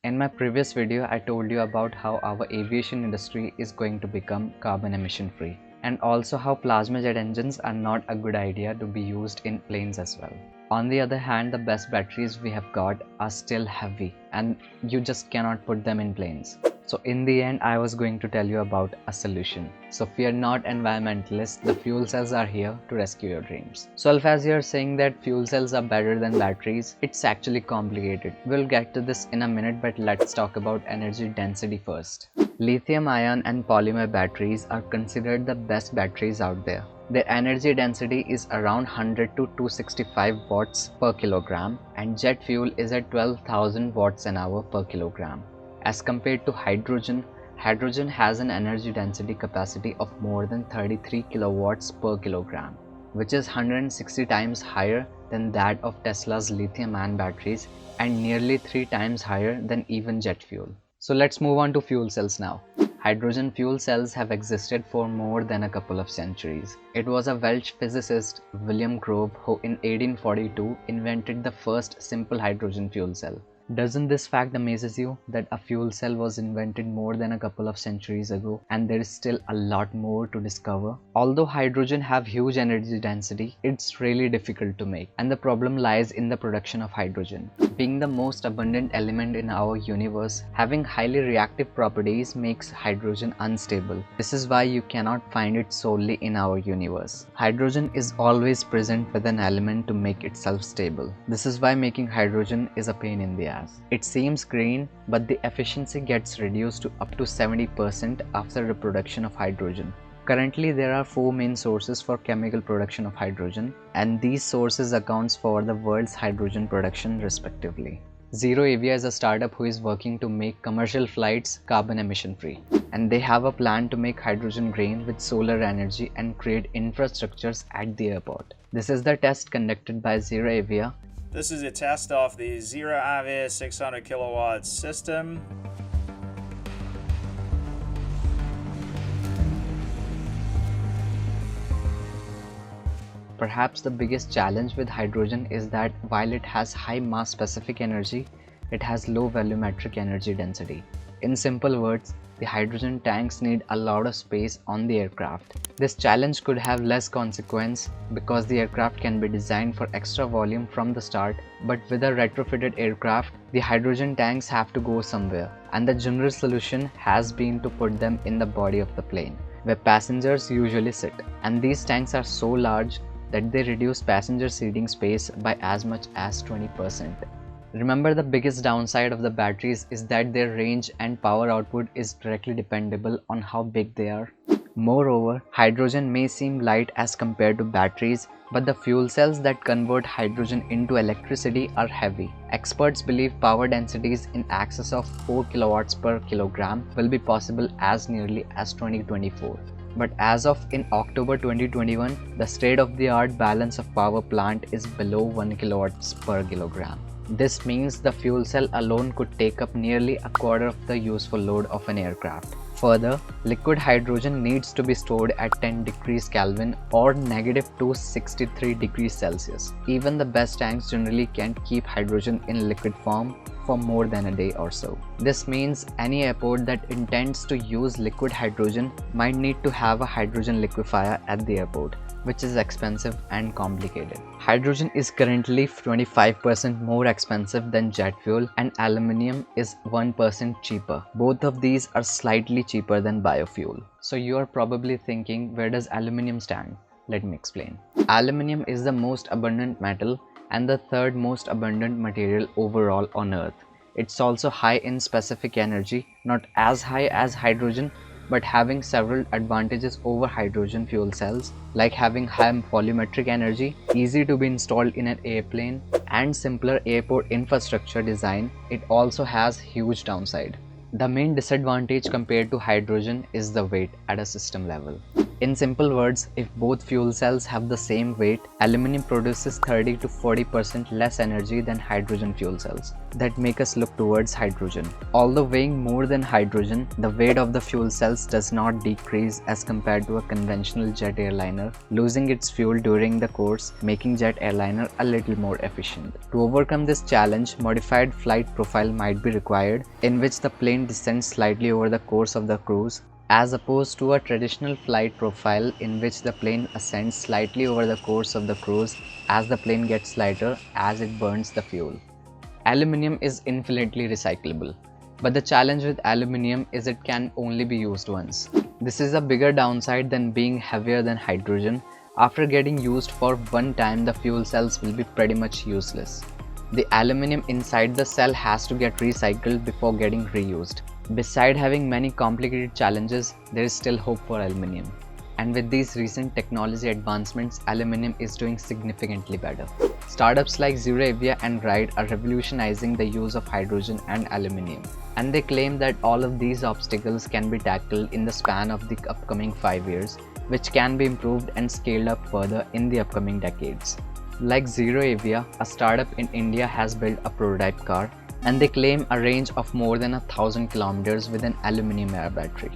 In my previous video, I told you about how our aviation industry is going to become carbon emission free, and also how plasma jet engines are not a good idea to be used in planes as well. On the other hand, the best batteries we have got are still heavy and you just cannot put them in planes. So in the end, I was going to tell you about a solution. So fear not, environmentalists, the fuel cells are here to rescue your dreams. So as you're saying that fuel cells are better than batteries, it's actually complicated. We'll get to this in a minute, but let's talk about energy density first. Lithium ion and polymer batteries are considered the best batteries out there. Their energy density is around 100 to 265 watts per kilogram, and jet fuel is at 12,000 watts an hour per kilogram. As compared to hydrogen, hydrogen has an energy density capacity of more than 33 kilowatts per kilogram, which is 160 times higher than that of Tesla's lithium-ion batteries and nearly 3 times higher than even jet fuel. So let's move on to fuel cells now. Hydrogen fuel cells have existed for more than a couple of centuries. It was a Welsh physicist, William Grove, who in 1842 invented the first simple hydrogen fuel cell. Doesn't this fact amazes you that a fuel cell was invented more than a couple of centuries ago and there is still a lot more to discover? Although hydrogen have huge energy density, it's really difficult to make, and the problem lies in the production of hydrogen. Being the most abundant element in our universe, having highly reactive properties makes hydrogen unstable. This is why you cannot find it solely in our universe. Hydrogen is always present with an element to make itself stable. This is why making hydrogen is a pain in the ass. It seems green, but the efficiency gets reduced to up to 70% after the production of hydrogen. Currently, there are 4 main sources for chemical production of hydrogen, and these sources accounts for the world's hydrogen production respectively. Zero Avia is a startup who is working to make commercial flights carbon emission free, and they have a plan to make hydrogen green with solar energy and create infrastructures at the airport. This is the test conducted by Zero Avia. This is a test of the Zero Avia 600 kilowatt system. Perhaps the biggest challenge with hydrogen is that while it has high mass specific energy, it has low volumetric energy density. In simple words, the hydrogen tanks need a lot of space on the aircraft. This challenge could have less consequence because the aircraft can be designed for extra volume from the start, but with a retrofitted aircraft, the hydrogen tanks have to go somewhere, and the general solution has been to put them in the body of the plane, where passengers usually sit. And these tanks are so large that they reduce passenger seating space by as much as 20%. Remember, the biggest downside of the batteries is that their range and power output is directly dependable on how big they are. Moreover, hydrogen may seem light as compared to batteries, but the fuel cells that convert hydrogen into electricity are heavy. Experts believe power densities in excess of 4 kilowatts per kilogram will be possible as nearly as 2024. But as of in October 2021, the state-of-the-art balance of power plant is below 1 kilowatts per kilogram. This means the fuel cell alone could take up nearly a quarter of the useful load of an aircraft. Further, liquid hydrogen needs to be stored at 10 degrees Kelvin or negative 263 degrees Celsius. Even the best tanks generally can't keep hydrogen in liquid form for more than a day or so. This means any airport that intends to use liquid hydrogen might need to have a hydrogen liquefier at the airport, which is expensive and complicated. Hydrogen is currently 25% more expensive than jet fuel, and aluminium is 1% cheaper. Both of these are slightly cheaper than biofuel. So you are probably thinking, where does aluminium stand? Let me explain. Aluminium is the most abundant metal and the third most abundant material overall on Earth. It's also high in specific energy, not as high as hydrogen, but having several advantages over hydrogen fuel cells, like having high volumetric energy, easy to be installed in an airplane, and simpler airport infrastructure design. It also has huge downside. The main disadvantage compared to hydrogen is the weight at a system level. In simple words, if both fuel cells have the same weight, aluminum produces 30 to 40% less energy than hydrogen fuel cells. That make us look towards hydrogen. Although weighing more than hydrogen, the weight of the fuel cells does not decrease as compared to a conventional jet airliner, losing its fuel during the course, making jet airliner a little more efficient. To overcome this challenge, modified flight profile might be required, in which the plane descends slightly over the course of the cruise, as opposed to a traditional flight profile in which the plane ascends slightly over the course of the cruise as the plane gets lighter as it burns the fuel. Aluminium is infinitely recyclable, but the challenge with aluminium is it can only be used once. This is a bigger downside than being heavier than hydrogen. After getting used for one time, the fuel cells will be pretty much useless. The aluminium inside the cell has to get recycled before getting reused. Beside having many complicated challenges, there is still hope for aluminium. And with these recent technology advancements, aluminium is doing significantly better. Startups like ZeroAvia and Ride are revolutionizing the use of hydrogen and aluminium. And they claim that all of these obstacles can be tackled in the span of the upcoming 5 years, which can be improved and scaled up further in the upcoming decades. Like ZeroAvia, a startup in India has built a prototype car, and they claim a range of more than 1,000 kilometers with an aluminium air battery.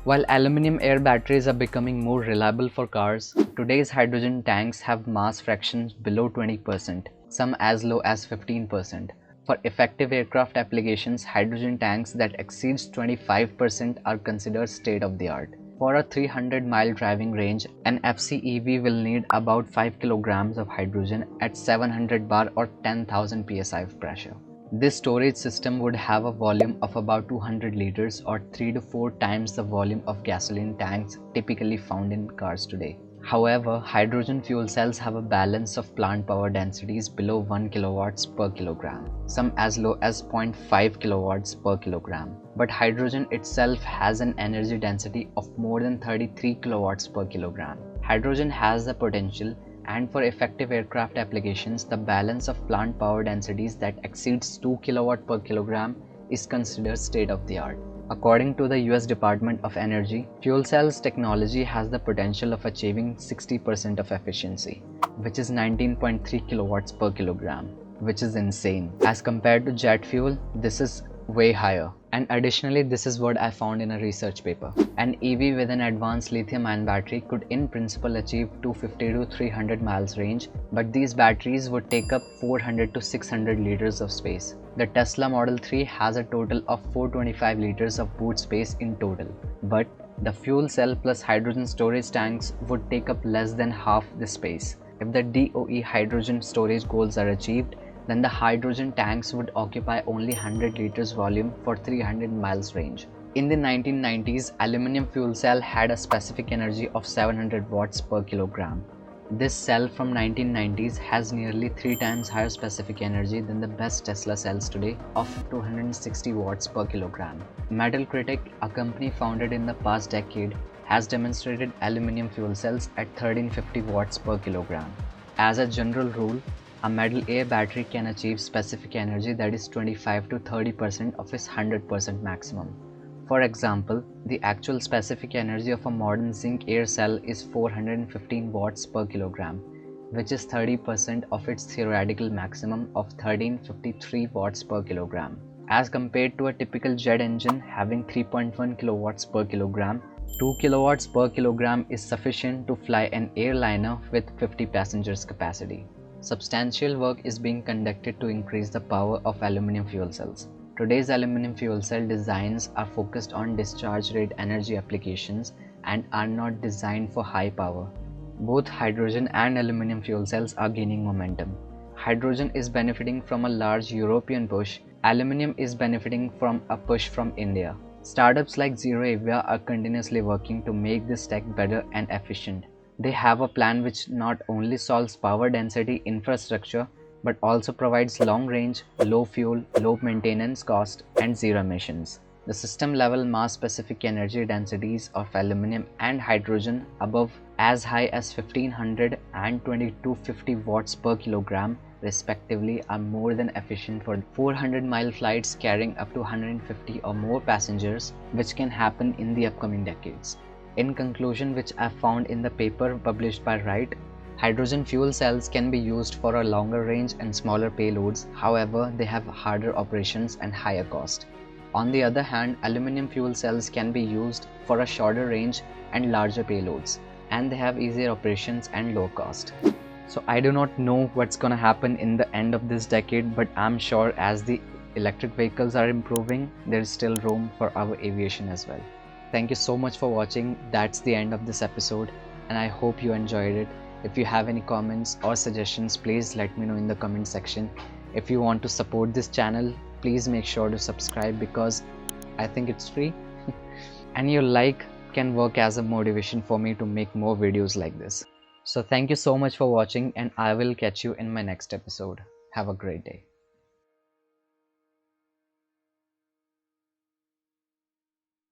While aluminium air batteries are becoming more reliable for cars, today's hydrogen tanks have mass fractions below 20%, some as low as 15%. For effective aircraft applications, hydrogen tanks that exceeds 25% are considered state-of-the-art. For a 300-mile driving range, an FCEV will need about 5 kilograms of hydrogen at 700 bar or 10,000 psi of pressure. This storage system would have a volume of about 200 liters or 3 to 4 times the volume of gasoline tanks typically found in cars today. However, hydrogen fuel cells have a balance of plant power densities below 1 kilowatts per kilogram, some as low as 0.5 kilowatts per kilogram. But hydrogen itself has an energy density of more than 33 kilowatts per kilogram. Hydrogen has the potential, and for effective aircraft applications, the balance of plant power densities that exceeds 2 kilowatt per kilogram is considered state-of-the-art. According to the US Department of Energy, fuel cells technology has the potential of achieving 60% of efficiency, which is 19.3 kilowatts per kilogram, which is insane. As compared to jet fuel, this is way higher. And additionally, this is what I found in a research paper. An EV with an advanced lithium-ion battery could in principle achieve 250 to 300 miles range, but these batteries would take up 400 to 600 liters of space. The Tesla Model 3 has a total of 425 liters of boot space in total, but the fuel cell plus hydrogen storage tanks would take up less than half the space. If the DOE hydrogen storage goals are achieved, then the hydrogen tanks would occupy only 100 liters volume for 300 miles range. In the 1990s, aluminum fuel cell had a specific energy of 700 watts per kilogram. This cell from 1990s has nearly 3 times higher specific energy than the best Tesla cells today of 260 watts per kilogram. Metal Critic, a company founded in the past decade, has demonstrated aluminum fuel cells at 1350 watts per kilogram. As a general rule, a metal air battery can achieve specific energy that is 25 to 30% of its 100% maximum. For example, the actual specific energy of a modern zinc air cell is 415 watts per kilogram, which is 30% of its theoretical maximum of 1353 watts per kilogram. As compared to a typical jet engine having 3.1 kilowatts per kilogram, 2 kilowatts per kilogram is sufficient to fly an airliner with 50 passengers capacity. Substantial work is being conducted to increase the power of aluminum fuel cells. Today's aluminum fuel cell designs are focused on discharge rate energy applications and are not designed for high power. Both hydrogen and aluminum fuel cells are gaining momentum. Hydrogen is benefiting from a large European push. Aluminum is benefiting from a push from India. Startups like ZeroAvia are continuously working to make this tech better and efficient. They have a plan which not only solves power density infrastructure but also provides long range, low fuel, low maintenance cost and zero emissions. The system level mass specific energy densities of aluminum and hydrogen above as high as 1500 and 2250 watts per kilogram respectively are more than efficient for 400-mile flights carrying up to 150 or more passengers, which can happen in the upcoming decades. In conclusion, which I found in the paper published by Wright, hydrogen fuel cells can be used for a longer range and smaller payloads. However, they have harder operations and higher cost. On the other hand, aluminum fuel cells can be used for a shorter range and larger payloads, and they have easier operations and low cost. So I do not know what's gonna happen in the end of this decade, but I'm sure as the electric vehicles are improving, there's still room for our aviation as well. Thank you so much for watching. That's the end of this episode, and I hope you enjoyed it. If you have any comments or suggestions, please let me know in the comment section. If you want to support this channel, please make sure to subscribe because I think it's free. And your like can work as a motivation for me to make more videos like this. So thank you so much for watching, and I will catch you in my next episode. Have a great day.